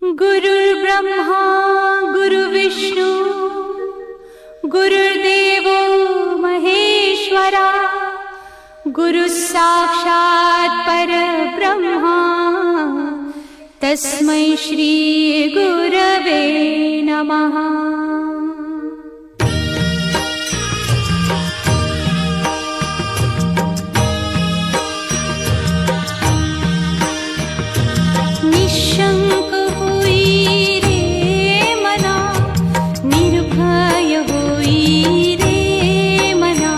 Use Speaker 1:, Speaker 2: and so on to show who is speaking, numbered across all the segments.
Speaker 1: गुरुर्ब्रह्मा गुरुर्विष्णू गुरुर्देवो महेश्वरा गुरुः साक्षात् परब्रह्मा तस्मै श्री गुरवे नमः। निशंक होई रे मना, निर्भय होई रे मना,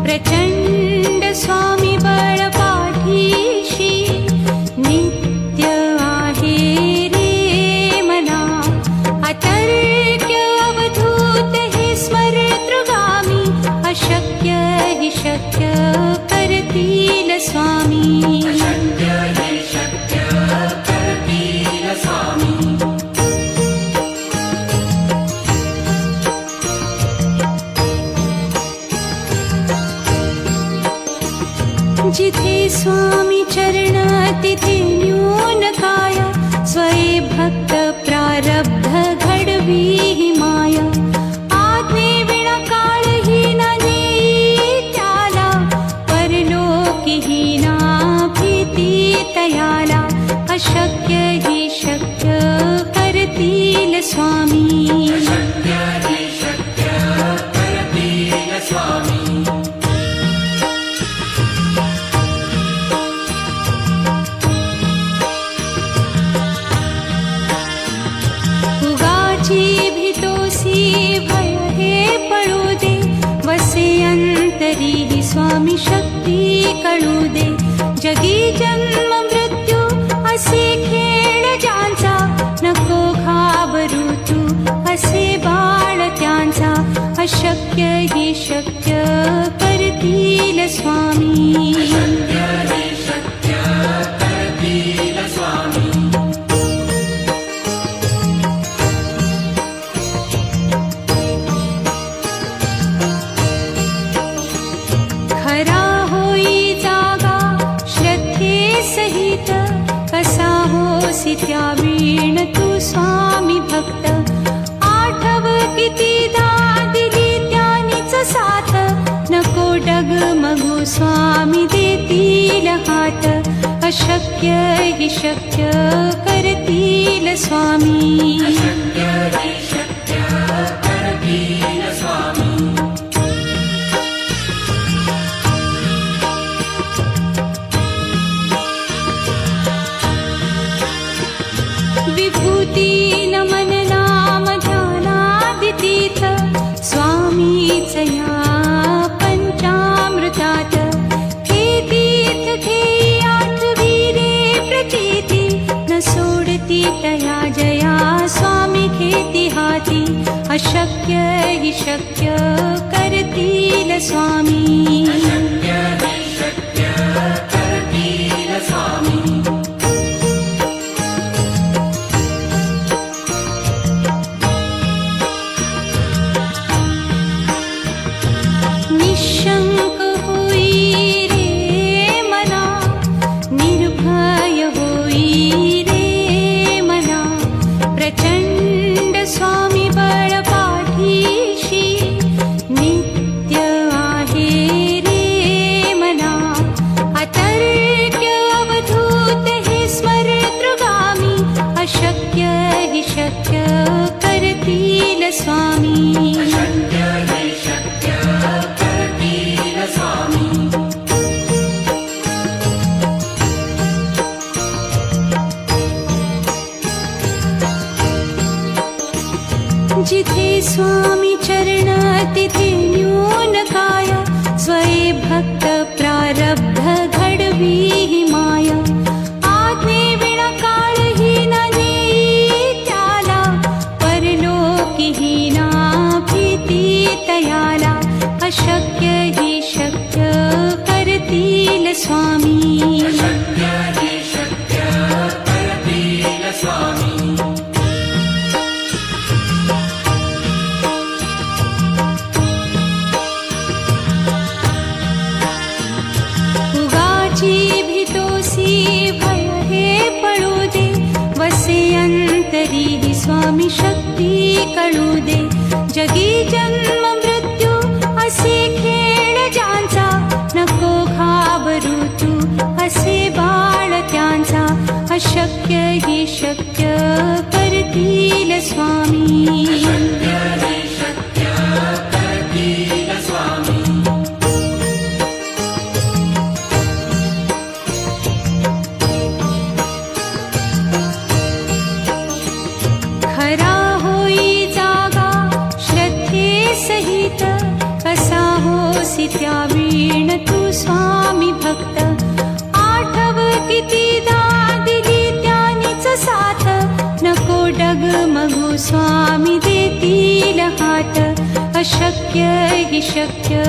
Speaker 1: प्रचंड स्वामी बळ पाठीशी नित्य आहे रे मना। अतर्क्य अवधूत हे स्मरतृगामी, अशक्य हि शक्य करतील स्वामी। जिथे स्वामी चरण तिथे न्यून काया, स्वये भक्त प्रारब्ध घडवी ही माया। आज्ञे विना काळही ना नेई त्याला, परलोकी ही ना भीती तयाला। अशक्य ही शक्य करतील स्वामी। भय हे पळू दे, वसे अंतरी ही स्वामी शक्ती कळू दे। जगी जन्म मृत्यू असे खेळ ज्यांचा, नको घाबरू तू असे बाळ त्यांचा। अशक्य ही शक्य करतील स्वामी। खरा होई जागा श्रद्धे सहित, कसा होसी त्या वीण तू स्वामी भक्त। आठव कितीदा दिली त्यानीच साथ, नको डगमगू स्वामी देतील हात। अशक्य हि शक्य करतील स्वामी। विभूती नमन नाम ध्यानादितीर्थ, स्वामीच या पंचामृतात। हे तीर्थ घेई आठवी रे प्रतीती, न सोडती तया जया स्वामी घेती हाती। अशक्य हि शक्य करतील स्वामी। निशंक होई रे मना, निर्भय होई रे मना, प्रचंड स्वामी बळ पाठीशी नित्य आहे रे मना। अतर्क्य अवधूत हे स्मरतृगामी, अशक्य हि शक्य करतील स्वामी। जिथे स्वामी चरण तिथे न्यून काया, स्वये भक्त प्रारब्ध घडवी ही माया। आज्ञे विना काळही ना नेई त्याला, परलोकी ही ना भीती तयाला। अशक्य ही शक्य करतील स्वामी। तरीही स्वामी शक्ती कळू दे. जगी जन्म मृत्यू असे खेळ ज्यांचा, नको घाबरू तू असे बाळ त्यांचा. अशक्य ही शक्य करतील स्वामी. खरा होई जागा श्रद्धे सहित, कसा होसी त्या वीण तू स्वामी भक्त. आठव कितीदा दिली त्यानीच साथ, नको डगमगू स्वामी देतील हात. अशक्य ही शक्य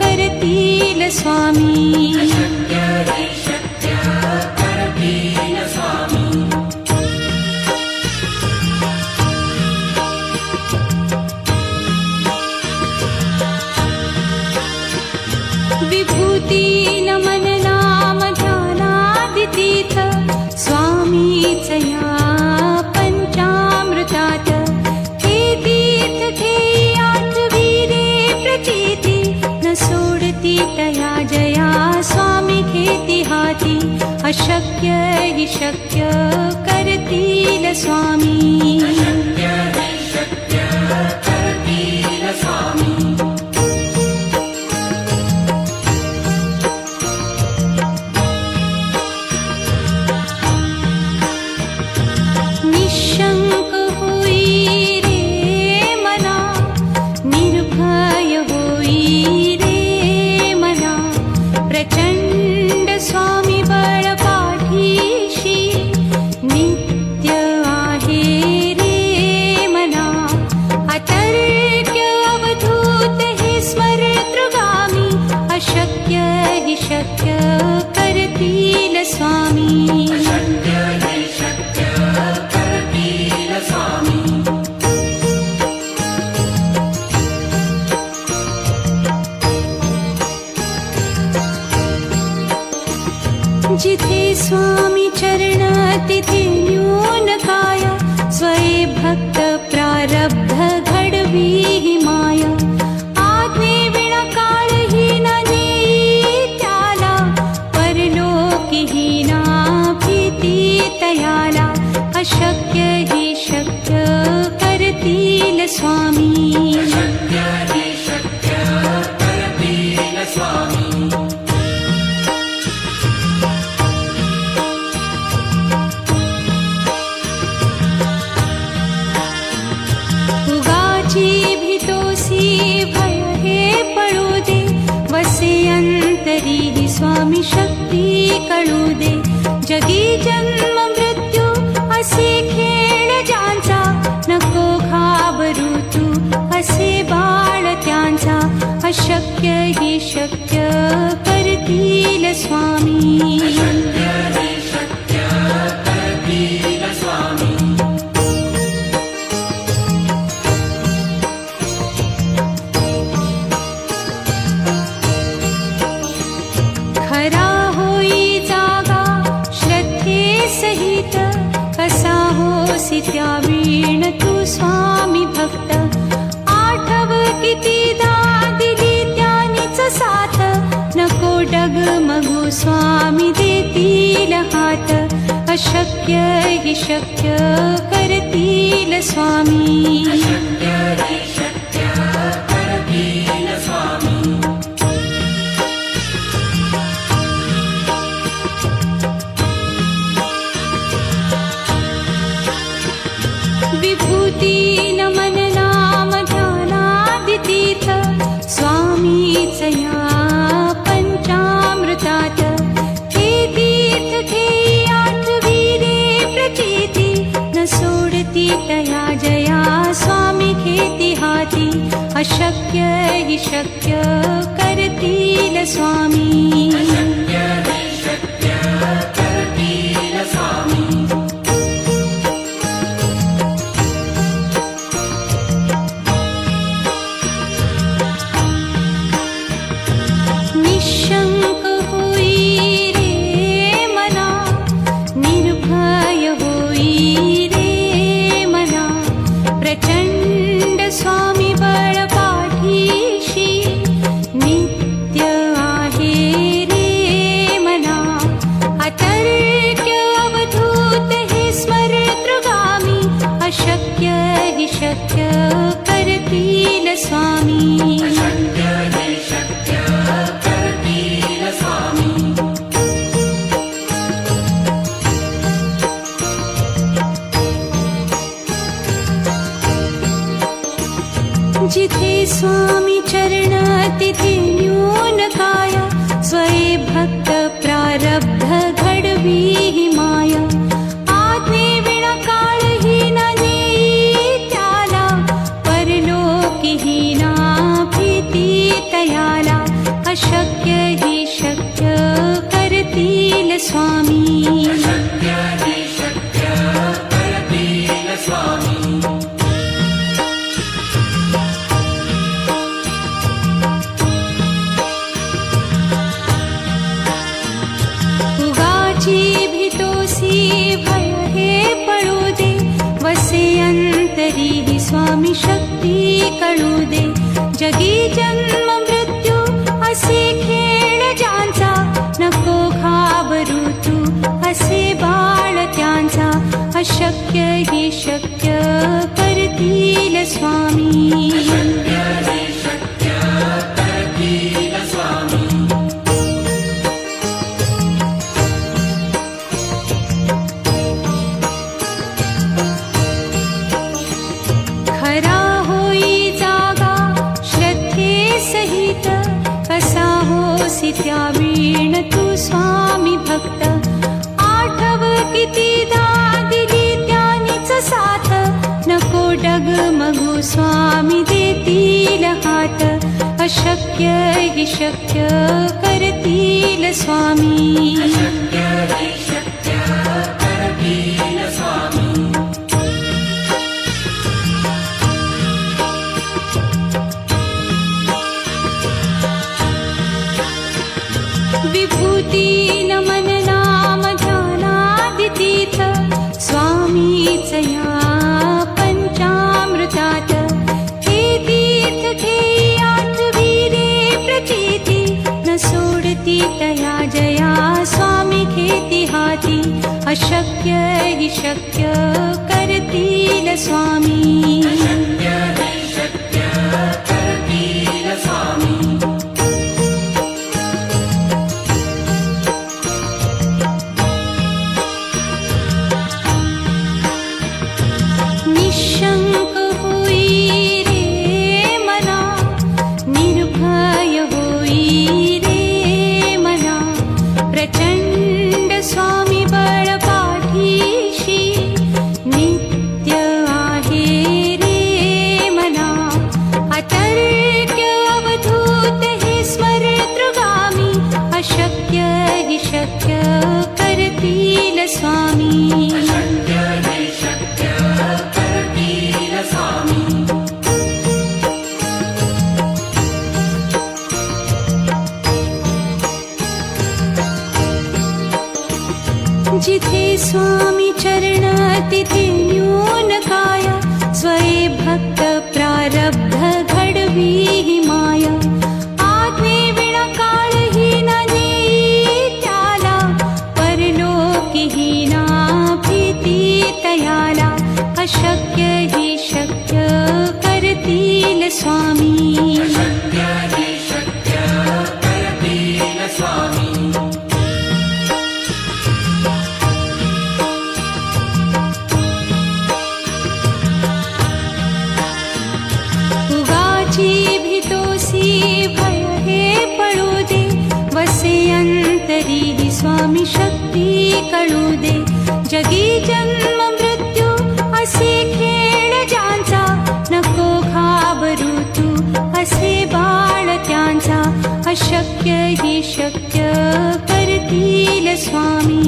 Speaker 1: करतील स्वामी. विभूती नमन नाम ध्यानादितीर्थ, स्वामीच या पंचामृतात. हे तीर्थ घेई आठवी रे प्रचिती, न सोडती तया जया स्वामी घेती हाती. अशक्य हि शक्य करतील स्वामी. निशंक होई रे मना, निर्भय होई रे मना. प्रचंड स्वामी बळ पाठीशी, नित्य आहे रे मना. अतर्क्य अवधूत हे स्मरतृगामी, अशक्य हि शक्य करतील स्वामी. जिथे स्वामी चरण तिथे न्यून काय, स्वये भक्त प्रारब्ध घडवी ही माया. आज्ञे विना काळही न नेई त्याला, परलोकीही ना भीती तयाला. अशक्य ही शक्य करतील स्वामी. उगाची भीतोसी भय हे पळू दे, वसे अंतरी ही स्वामी शक्ती कळू दे. जगी जन्म मृत्यू असे खेळ ज्यांचा, नको घाबरू तू असे बाळ त्यांचा. अशक्य ही शक्य करतील स्वामी. खरा होई जागा श्रद्धे सहित, कसा होसी त्या वीण तू स्वामी भक्त. आठव कितीदा दिली त्यानीच साथ, नको डगमगू स्वामी देतील हात. अशक्य हि शक्य करतील स्वामी. विभूती नमन नाम ध्यानादितीर्थ, स्वामीच या पंचामृतात. हे तीर्थ घेई आठवी रे प्रचिती, न सोडती तया जया स्वामी घेती हाती. अशक्य हि शक्य करतील स्वामी. निशंक होई रे मना, निर्भय होई रे जिथे स्वामी चरण तिथे न्यून काया, स्वये भक्त प्रारब्ध घडवी ही माया. आज्ञे विना काळही न नेई त्याला, परलोकी ही ना भीती तयाला. अशक्य ही शक्य करतील स्वामी. उगाची भीतोसी भय हे पळू दे, वसे अंतरी ही स्वामी शक्ती कळू दे. जगी जन्म मृत्यू असे खेळ ज्यांचा, नको घाबरू तू असे बाळ त्यांचा. अशक्य ही शक्य करतील स्वामी. खरा होई जागा श्रद्धे सहित, कसा होसी त्या वीण तू स्वामी भक्त. आठव कितीदा दिली त्यानीच साथ, नको डगमगू स्वामी देतील हात. अशक्य ही शक्य करतील स्वामी. विभूती नमन नाम ध्यानादितीर्थ, स्वामीच या पंचामृतात. हे तीर्थ घेई आठवी रे प्रचिती, न सोडती तया जया स्वामी घेती हाती. अशक्य हि शक्य करतील स्वामी. निशंक होई रे मना, निर्भय होई रे मना. प्रचंड स्वामी बळ पाठीशी, नित्य आहे रे मना. अतर्क्य अवधूत हे स्मरतृगामी, अशक्य हि शक्य करतील स्वामी. जिथे स्वामी चरण तिथे न्यून काया, स्वये भक्त प्रारब्ध घडवी ही माया. आज्ञे विना काळही न नेई त्याला, परलोकी ही ना भीती तयाला. अशक्य ही शक्य करतील स्वामी. उगाची भीतोसी भय हे पळू दे, वसे अंतरी ही स्वामी शक्ती कळू दे. जगी जन्म मृत्यू असे खेळ ज्यांचा, नको घाबरू तू असे बाळ त्यांचा. अशक्य ही शक्य करतील स्वामी.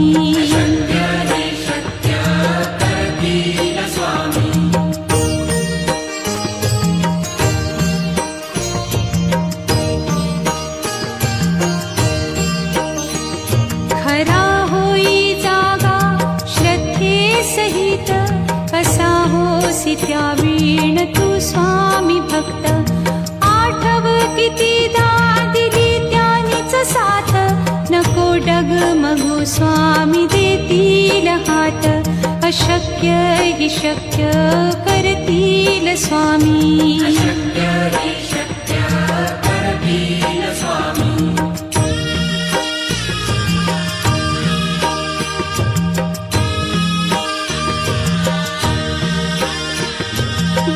Speaker 1: खरा होई जागा श्रद्धे सहित, कसा होसी त्या वीण तू स्वामी भक्त. आठव कितीदा दिली त्यानीच साथ, नको डगमगू स्वामी देतील हात. अशक्य हि शक्य करतील स्वामी.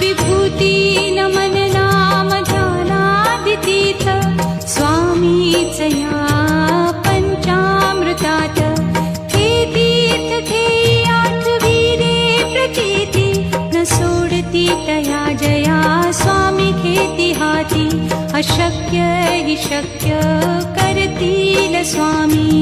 Speaker 1: विभूती नमन नाम स्वामीच या पंचामृतात हे तीर्थ घेई आठविले प्रचिती न सोडती तया जया स्वामी घेती हाती अशक्य हि शक्य करतील स्वामी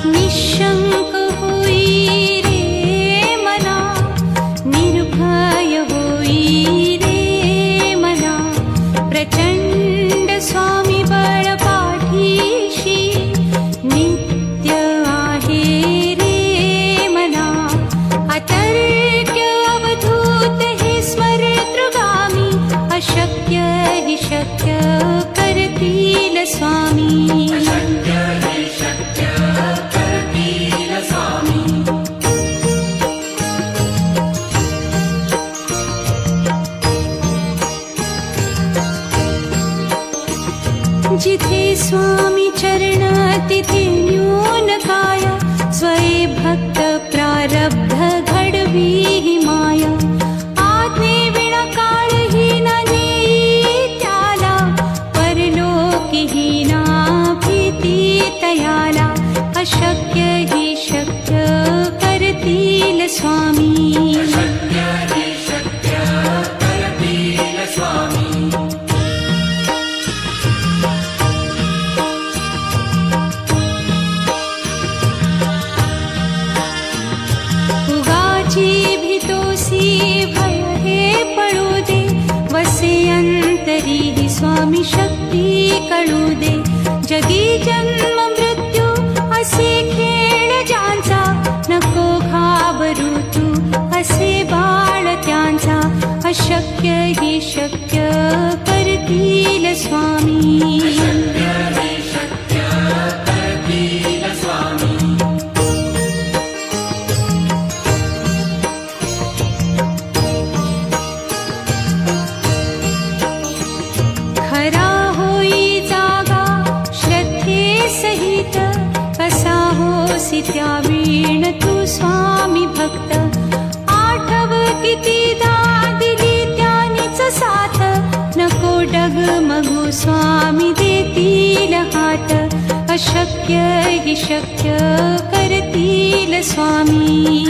Speaker 1: निशंक होई रे मना निर्भय होई रे मना प्रचंड स्वामी बळ पाठीशी नित्य आहे रे मना अतर्क्य अवधूत हे स्मरतृगामी अशक्य हि शक्य करतील स्वामी जिथे स्वामी चरण तिथे न्यून काय स्वये भक्त प्रारब्ध घडवी हि माया आज्ञे विना काळही न नेई त्याला परलोकी हि ना भीती तयाला अशक्य हि शक्य करतील स्वामी भय हे पडू दे वसे अंतरी ही स्वामी शक्ती कळू दे जगी जन्म मृत्यू असे खेळ ज्यांचा नको घाबरू तू असे बाळ त्यांचा अशक्य ही शक्य करतील स्वामी त्यावीण तू स्वामी भक्त आठव कितीदा दिली त्यानीच साथ नको डगमगू स्वामी देतील हात अशक्य हि शक्य करतील स्वामी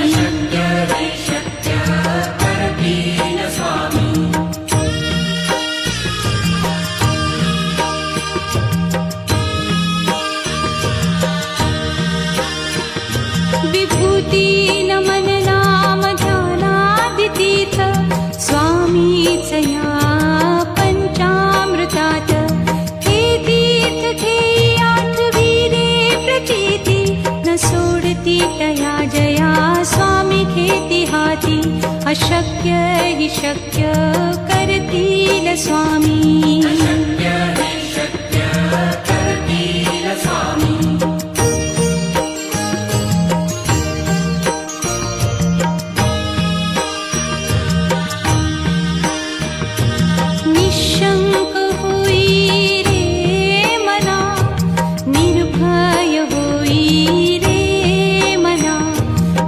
Speaker 1: विभूती नमन नाम ध्यानादितीर्थ स्वामीच या पंचामृतात हे तीर्थ घेई आठविले प्रचिती न सोडती तया जया स्वामी घेती हाती अशक्य हि शक्य करतील स्वामी निशंक होई रे मना निर्भय होई रे मना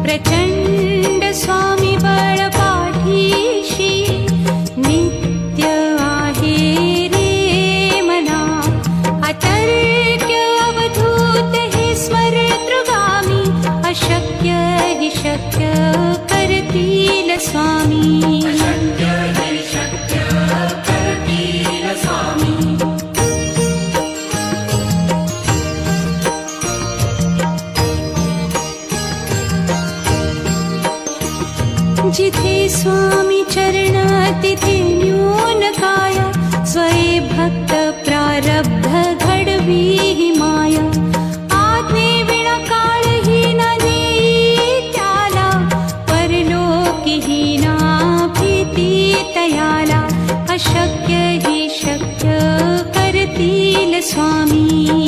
Speaker 1: प्रचंड स्वामी बळ पाठीशी नित्य आहे रे मना अतर्क्य अवधूत हे स्मरतृगामी अशक्य हि शक्य करतील स्वामी जिथे स्वामी चरण तिथे न्यून काय स्वये भक्त प्रारब्ध घडवी हि माया आज्ञे विना काळही न नेई त्याला परलोकी हि ना भीती तयाला अशक्य हि शक्य करतील स्वामी